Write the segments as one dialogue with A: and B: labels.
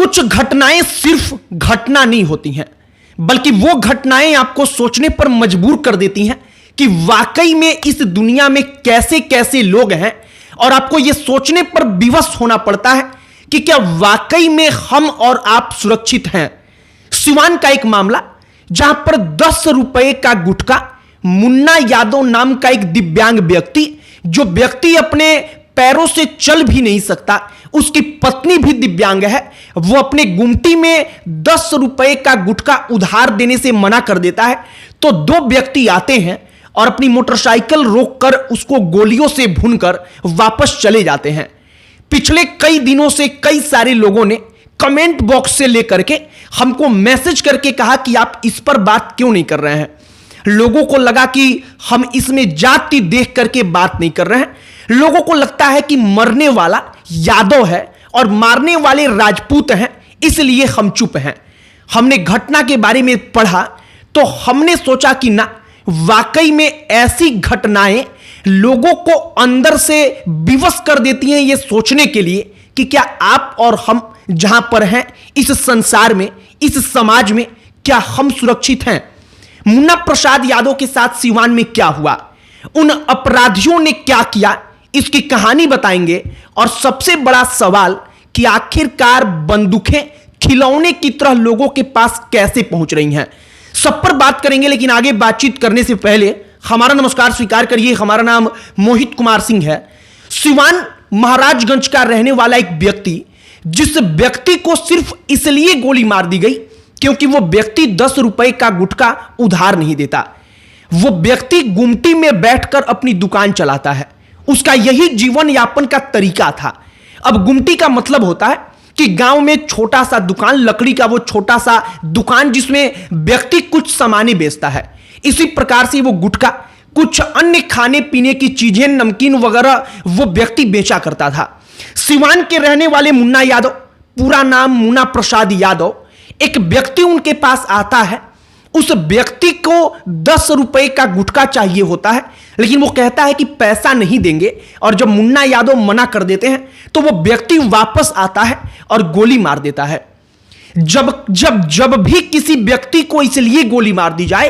A: कुछ घटनाएं सिर्फ घटना नहीं होती हैं, बल्कि वो घटनाएं आपको सोचने पर मजबूर कर देती हैं कि वाकई में इस दुनिया में कैसे कैसे लोग हैं, और आपको यह सोचने पर विवश होना पड़ता है कि क्या वाकई में हम और आप सुरक्षित हैं। सिवान का एक मामला, जहां पर 10 रुपए का गुटखा मुन्ना यादव नाम का एक दिव्यांग व्यक्ति, जो व्यक्ति अपने पैरों से चल भी नहीं सकता, उसकी पत्नी भी दिव्यांग है, वो अपने गुमटी में 10 रुपए का गुटखा उधार देने से मना कर देता है। तो 2 व्यक्ति आते हैं और अपनी मोटरसाइकिल रोककर उसको गोलियों से भूनकर वापस चले जाते हैं। पिछले कई दिनों से कई सारे लोगों ने कमेंट बॉक्स से लेकर के हमको मैसेज करके कहा कि आप इस पर बात क्यों नहीं कर रहे हैं। लोगों को लगा कि हम इसमें जाति देख करके बात नहीं कर रहे हैं। लोगों को लगता है कि मरने वाला यादव है और मारने वाले राजपूत हैं, इसलिए हम चुप हैं। हमने घटना के बारे में पढ़ा तो हमने सोचा कि ना, वाकई में ऐसी घटनाएं लोगों को अंदर से विवश कर देती हैं ये सोचने के लिए कि क्या आप और हम जहां पर हैं इस संसार में, इस समाज में, क्या हम सुरक्षित हैं। मुन्ना प्रसाद यादव के साथ सिवान में क्या हुआ, उन अपराधियों ने क्या किया, इसकी कहानी बताएंगे। और सबसे बड़ा सवाल कि आखिरकार बंदूकें खिलौने की तरह लोगों के पास कैसे पहुंच रही हैं, सब पर बात करेंगे। लेकिन आगे बातचीत करने से पहले हमारा नमस्कार स्वीकार करिए। हमारा नाम मोहित कुमार सिंह है। सिवान महाराजगंज का रहने वाला एक व्यक्ति, जिस व्यक्ति को सिर्फ इसलिए गोली मार दी गई क्योंकि वो व्यक्ति 10 रुपए का गुटखा उधार नहीं देता। वो व्यक्ति गुमटी में बैठकर अपनी दुकान चलाता है, उसका यही जीवन यापन का तरीका था। अब गुमटी का मतलब होता है कि गांव में छोटा सा दुकान, लकड़ी का वो छोटा सा दुकान जिसमें व्यक्ति कुछ सामानें बेचता है। इसी प्रकार से वो गुटखा, कुछ अन्य खाने पीने की चीजें, नमकीन वगैरह वो व्यक्ति बेचा करता था। सिवान के रहने वाले मुन्ना यादव, पूरा नाम मुन्ना प्रसाद यादव, एक व्यक्ति उनके पास आता है। उस व्यक्ति को 10 रुपए का गुटखा चाहिए होता है, लेकिन वो कहता है कि पैसा नहीं देंगे। और जब मुन्ना यादव मना कर देते हैं तो वो व्यक्ति वापस आता है और गोली मार देता है। जब भी किसी व्यक्ति को इसलिए गोली मार दी जाए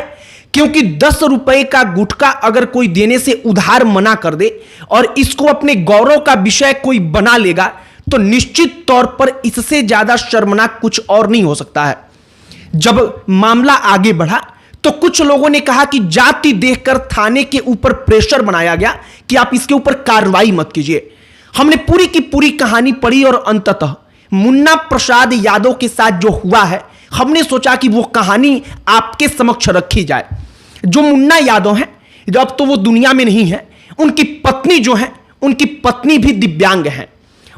A: क्योंकि 10 रुपए का गुटखा अगर कोई देने से उधार मना कर दे और इसको अपने गौरव का विषय कोई बना लेगा, तो निश्चित तौर पर इससे ज्यादा शर्मनाक कुछ और नहीं हो सकता है। जब मामला आगे बढ़ा तो कुछ लोगों ने कहा कि जाति देखकर थाने के ऊपर प्रेशर बनाया गया कि आप इसके ऊपर कार्रवाई मत कीजिए। हमने पूरी की पूरी कहानी पढ़ी और अंततः मुन्ना प्रसाद यादव के साथ जो हुआ है, हमने सोचा कि वो कहानी आपके समक्ष रखी जाए। जो मुन्ना यादव हैं, अब तो वो दुनिया में नहीं है, उनकी पत्नी जो है, उनकी पत्नी भी दिव्यांग है,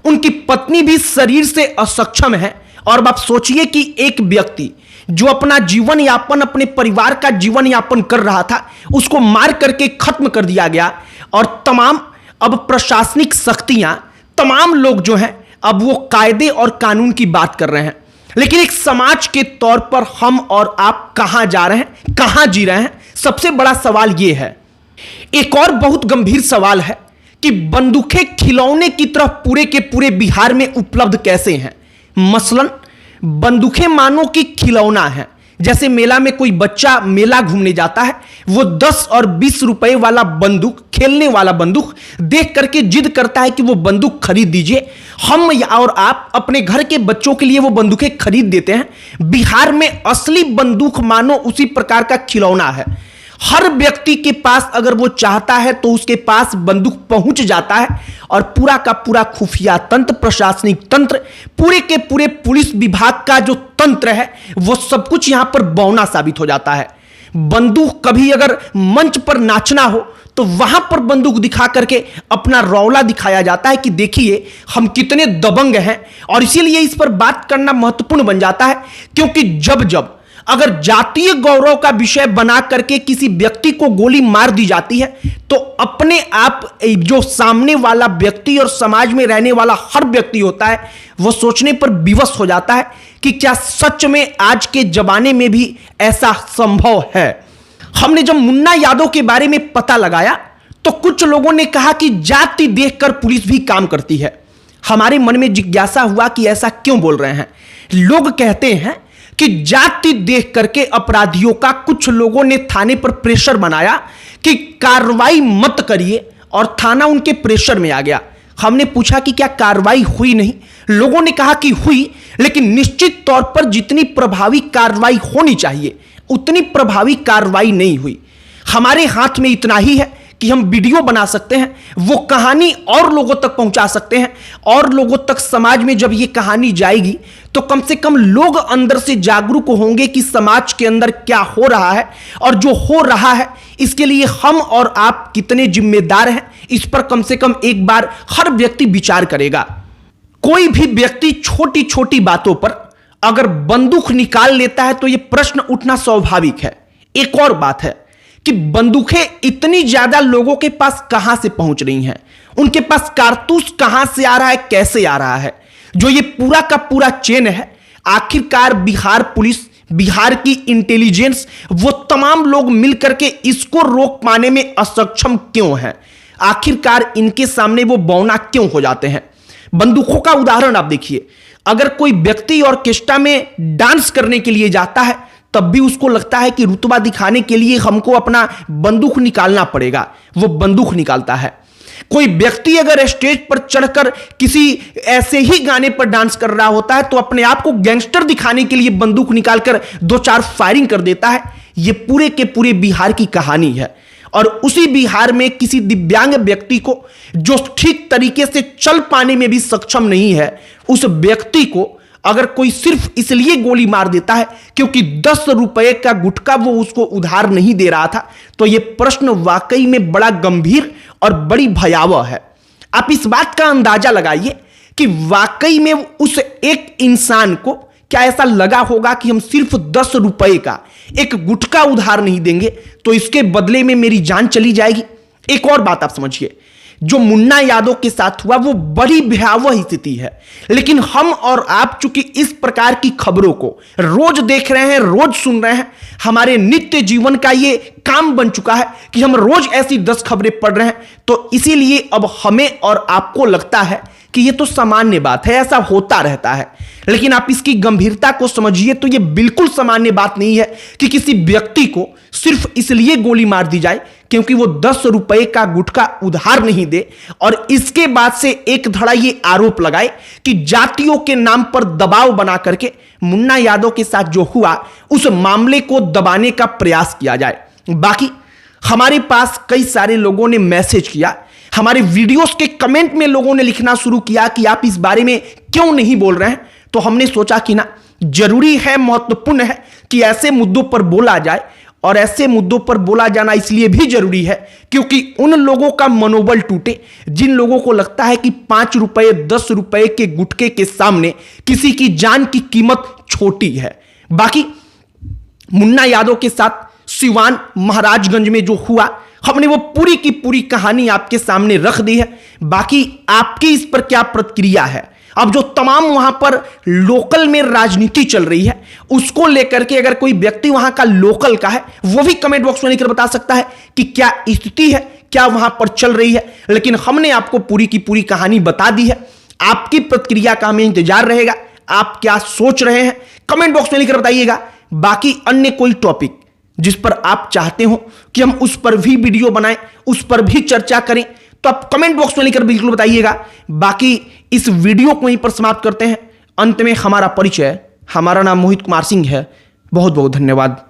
A: उनकी पत्नी भी शरीर से असक्षम है। और अब आप सोचिए कि एक व्यक्ति जो अपना जीवन यापन, अपने परिवार का जीवन यापन कर रहा था, उसको मार करके खत्म कर दिया गया। और तमाम अब प्रशासनिक शक्तियां, तमाम लोग जो हैं, अब वो कायदे और कानून की बात कर रहे हैं। लेकिन एक समाज के तौर पर हम और आप कहां जा रहे हैं, कहां जी रहे हैं, सबसे बड़ा सवाल यह है। एक और बहुत गंभीर सवाल है कि बंदूकें खिलौने की तरह पूरे के पूरे बिहार में उपलब्ध कैसे हैं। मसलन बंदूकें मानो कि खिलौना है। जैसे मेला में कोई बच्चा मेला घूमने जाता है, वो 10 और 20 रुपए वाला बंदूक, खेलने वाला बंदूक देख करके जिद करता है कि वो बंदूक खरीद दीजिए। हम और आप अपने घर के बच्चों के लिए वो बंदूकें खरीद देते हैं। बिहार में असली बंदूक मानो उसी प्रकार का खिलौना है। हर व्यक्ति के पास अगर वो चाहता है तो उसके पास बंदूक पहुंच जाता है। और पूरा का पूरा खुफिया तंत्र, प्रशासनिक तंत्र, पूरे के पूरे पुलिस विभाग का जो तंत्र है, वो सब कुछ यहां पर बौना साबित हो जाता है। बंदूक कभी अगर मंच पर नाचना हो तो वहां पर बंदूक दिखा करके अपना रौला दिखाया जाता है कि देखिए हम कितने दबंग हैं। और इसीलिए इस पर बात करना महत्वपूर्ण बन जाता है, क्योंकि जब अगर जातीय गौरव का विषय बना करके किसी व्यक्ति को गोली मार दी जाती है, तो अपने आप जो सामने वाला व्यक्ति और समाज में रहने वाला हर व्यक्ति होता है, वो सोचने पर विवश हो जाता है कि क्या सच में आज के जमाने में भी ऐसा संभव है। हमने जब मुन्ना यादव के बारे में पता लगाया तो कुछ लोगों ने कहा कि जाति देखकर पुलिस भी काम करती है। हमारे मन में जिज्ञासा हुआ कि ऐसा क्यों बोल रहे हैं। लोग कहते हैं कि जाति देख करके अपराधियों का कुछ लोगों ने थाने पर प्रेशर बनाया कि कार्रवाई मत करिए, और थाना उनके प्रेशर में आ गया। हमने पूछा कि क्या कार्रवाई हुई नहीं? लोगों ने कहा कि हुई, लेकिन निश्चित तौर पर जितनी प्रभावी कार्रवाई होनी चाहिए उतनी प्रभावी कार्रवाई नहीं हुई। हमारे हाथ में इतना ही है कि हम वीडियो बना सकते हैं, वो कहानी और लोगों तक पहुंचा सकते हैं, और लोगों तक समाज में जब ये कहानी जाएगी तो कम से कम लोग अंदर से जागरूक होंगे कि समाज के अंदर क्या हो रहा है, और जो हो रहा है इसके लिए हम और आप कितने जिम्मेदार हैं, इस पर कम से कम एक बार हर व्यक्ति विचार करेगा। कोई भी व्यक्ति छोटी छोटी बातों पर अगर बंदूक निकाल लेता है तो यह प्रश्न उठना स्वाभाविक है। एक और बात है कि बंदूकें इतनी ज्यादा लोगों के पास कहां से पहुंच रही हैं, उनके पास कारतूस कहां से आ रहा है, कैसे आ रहा है, जो ये पूरा का पूरा चेन है। आखिरकार बिहार पुलिस, बिहार की इंटेलिजेंस, वो तमाम लोग मिलकर के इसको रोक पाने में असक्षम क्यों हैं? आखिरकार इनके सामने वो बौना क्यों हो जाते हैं? बंदूकों का उदाहरण आप देखिए, अगर कोई व्यक्ति ऑर्केस्ट्रा में डांस करने के लिए जाता है तब भी उसको लगता है कि रुतबा दिखाने के लिए हमको अपना बंदूक निकालना पड़ेगा, वो बंदूक निकालता है। कोई व्यक्ति अगर स्टेज पर चढ़कर किसी ऐसे ही गाने पर डांस कर रहा होता है तो अपने आप को गैंगस्टर दिखाने के लिए बंदूक निकालकर 2-4 फायरिंग कर देता है। ये पूरे के पूरे बिहार की कहानी है। और उसी बिहार में किसी दिव्यांग व्यक्ति को, जो ठीक तरीके से चल पाने में भी सक्षम नहीं है, उस व्यक्ति को अगर कोई सिर्फ इसलिए गोली मार देता है क्योंकि 10 रुपए का गुटखा वो उसको उधार नहीं दे रहा था, तो यह प्रश्न वाकई में बड़ा गंभीर और बड़ी भयावह है। आप इस बात का अंदाजा लगाइए कि वाकई में उस एक इंसान को क्या ऐसा लगा होगा कि हम सिर्फ 10 रुपए का एक गुटखा उधार नहीं देंगे तो इसके बदले में मेरी जान चली जाएगी। एक और बात आप समझिए, जो मुन्ना यादव के साथ हुआ वो बड़ी भयावह स्थिति है, लेकिन हम और आप चूंकि इस प्रकार की खबरों को रोज देख रहे हैं, रोज सुन रहे हैं, हमारे नित्य जीवन का ये काम बन चुका है कि हम रोज ऐसी 10 खबरें पढ़ रहे हैं, तो इसीलिए अब हमें और आपको लगता है कि ये तो सामान्य बात है, ऐसा होता रहता है। लेकिन आप इसकी गंभीरता को समझिए तो ये बिल्कुल सामान्य बात नहीं है कि किसी व्यक्ति को सिर्फ इसलिए गोली मार दी जाए क्योंकि वो 10 रुपए का गुटखा उधार नहीं दे, और इसके बाद से एक धड़ा ये आरोप लगाए कि जातियों के नाम पर दबाव बना करके मुन्ना यादव के साथ जो हुआ उस मामले को दबाने का प्रयास किया जाए। बाकी हमारे पास कई सारे लोगों ने मैसेज किया, हमारे वीडियोस के कमेंट में लोगों ने लिखना शुरू किया कि आप इस बारे में क्यों नहीं बोल रहे हैं, तो हमने सोचा कि ना, जरूरी है, महत्वपूर्ण है कि ऐसे मुद्दों पर बोला जाए। और ऐसे मुद्दों पर बोला जाना इसलिए भी जरूरी है क्योंकि उन लोगों का मनोबल टूटे जिन लोगों को लगता है कि 5 रुपए 10 रुपए के गुटखे के सामने किसी की जान की कीमत छोटी है। बाकी मुन्ना यादव के साथ सिवान महाराजगंज में जो हुआ, हमने वो पूरी की पूरी कहानी आपके सामने रख दी है। बाकी आपकी इस पर क्या प्रतिक्रिया है? अब जो तमाम वहां पर लोकल में राजनीति चल रही है उसको लेकर के अगर कोई व्यक्ति वहां का लोकल का है वो भी कमेंट बॉक्स में लिखकर बता सकता है कि क्या स्थिति है, क्या वहां पर चल रही है। लेकिन हमने आपको पूरी की पूरी कहानी बता दी है। आपकी प्रतिक्रिया का हमें इंतजार रहेगा। आप क्या सोच रहे हैं कमेंट बॉक्स में लिखकर बताइएगा। बाकी अन्य कोई टॉपिक जिस पर आप चाहते हो कि हम उस पर भी वीडियो बनाएं, उस पर भी चर्चा करें, तो आप कमेंट बॉक्स में लिखकर बिल्कुल बताइएगा। बाकी इस वीडियो को यहीं पर समाप्त करते हैं। अंत में हमारा परिचय, हमारा नाम मोहित कुमार सिंह है। बहुत बहुत धन्यवाद।